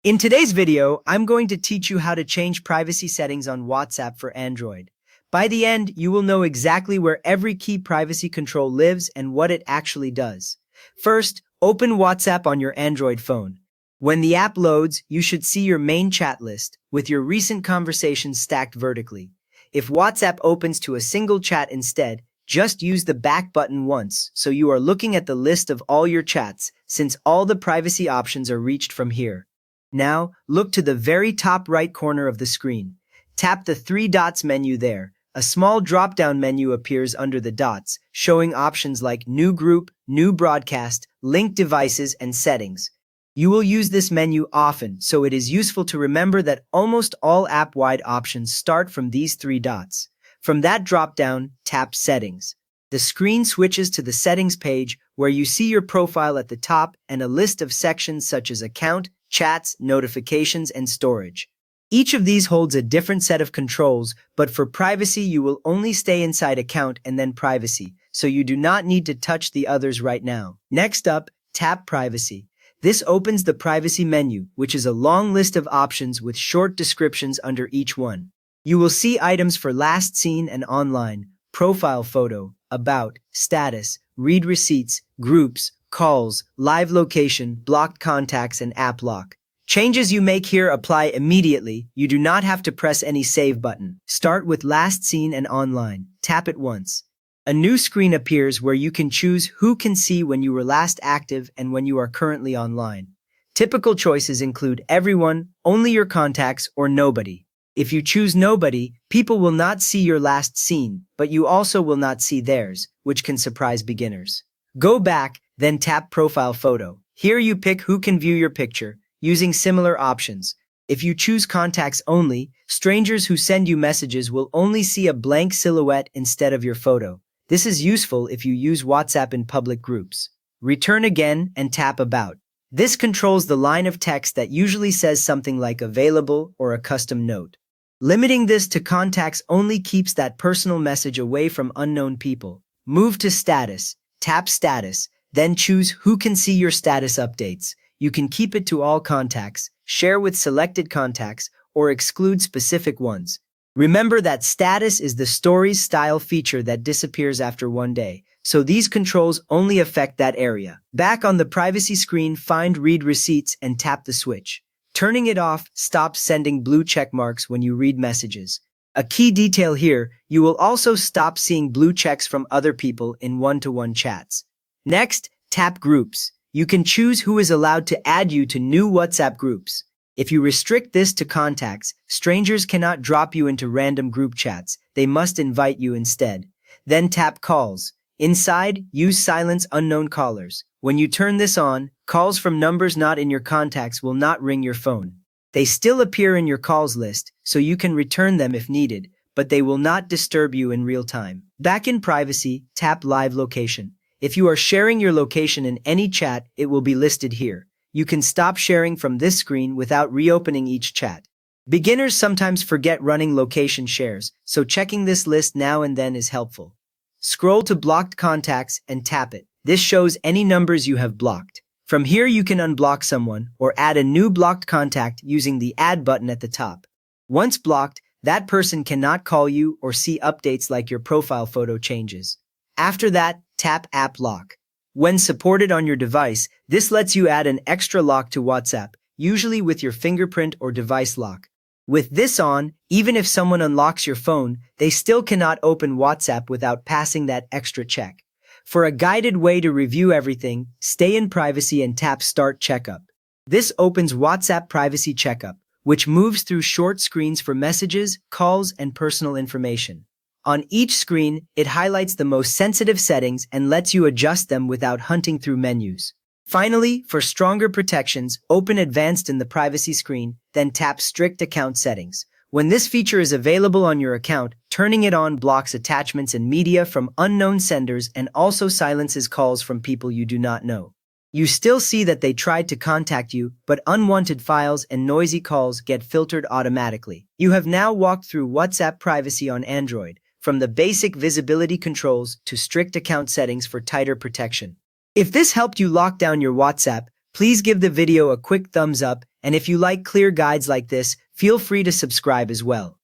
In today's video, I'm going to teach you how to change privacy settings on WhatsApp for Android. By the end, you will know exactly where every key privacy control lives and what it actually does. First, open WhatsApp on your Android phone. When the app loads, you should see your main chat list, with your recent conversations stacked vertically. If WhatsApp opens to a single chat instead, just use the back button once so you are looking at the list of all your chats, since all the privacy options are reached from here. Now, look to the very top right corner of the screen. Tap the three dots menu there. A small drop-down menu appears under the dots, showing options like New Group, New Broadcast, Linked Devices, and Settings. You will use this menu often, so it is useful to remember that almost all app-wide options start from these three dots. From that drop-down, tap Settings. The screen switches to the Settings page, where you see your profile at the top and a list of sections such as Account, Chats, Notifications, and Storage. Each of these holds a different set of controls, but for privacy you will only stay inside Account and then Privacy, so you do not need to touch the others right now. Next up, tap Privacy. This opens the Privacy menu, which is a long list of options with short descriptions under each one. You will see items for last seen and online, profile photo, about, status, read receipts, groups, calls, live location, blocked contacts, and app lock. Changes you make here apply immediately. You do not have to press any save button. Start with last seen and online. Tap it once. A new screen appears where you can choose who can see when you were last active and when you are currently online. Typical choices include everyone, only your contacts, or nobody. If you choose nobody, people will not see your last seen, but you also will not see theirs, which can surprise beginners. Go back, then tap Profile Photo. Here you pick who can view your picture, using similar options. If you choose Contacts Only, strangers who send you messages will only see a blank silhouette instead of your photo. This is useful if you use WhatsApp in public groups. Return again and tap About. This controls the line of text that usually says something like Available or a custom note. Limiting this to Contacts Only keeps that personal message away from unknown people. Move to Status. Tap Status, then choose who can see your status updates. You can keep it to all contacts, share with selected contacts, or exclude specific ones. Remember that status is the stories style feature that disappears after one day, so these controls only affect that area. Back on the privacy screen, find Read Receipts and tap the switch. Turning it off stops sending blue check marks when you read messages. A key detail here, you will also stop seeing blue checks from other people in one-to-one chats. Next, tap Groups. You can choose who is allowed to add you to new WhatsApp groups. If you restrict this to contacts, strangers cannot drop you into random group chats. They must invite you instead. Then tap Calls. Inside, use Silence Unknown Callers. When you turn this on, calls from numbers not in your contacts will not ring your phone. They still appear in your calls list, so you can return them if needed, but they will not disturb you in real time. Back in Privacy, tap Live Location. If you are sharing your location in any chat, it will be listed here. You can stop sharing from this screen without reopening each chat. Beginners sometimes forget running location shares, so checking this list now and then is helpful. Scroll to Blocked Contacts and tap it. This shows any numbers you have blocked. From here you can unblock someone or add a new blocked contact using the Add button at the top. Once blocked, that person cannot call you or see updates like your profile photo changes. After that, tap App Lock. When supported on your device, this lets you add an extra lock to WhatsApp, usually with your fingerprint or device lock. With this on, even if someone unlocks your phone, they still cannot open WhatsApp without passing that extra check. For a guided way to review everything, stay in Privacy and tap Start Checkup. This opens WhatsApp Privacy Checkup, which moves through short screens for messages, calls, and personal information. On each screen, it highlights the most sensitive settings and lets you adjust them without hunting through menus. Finally, for stronger protections, open Advanced in the Privacy screen, then tap Strict Account Settings. When this feature is available on your account, turning it on blocks attachments and media from unknown senders and also silences calls from people you do not know. You still see that they tried to contact you, but unwanted files and noisy calls get filtered automatically. You have now walked through WhatsApp Privacy on Android, from the basic visibility controls to strict account settings for tighter protection. If this helped you lock down your WhatsApp, please give the video a quick thumbs up And if you like clear guides like this, feel free to subscribe as well.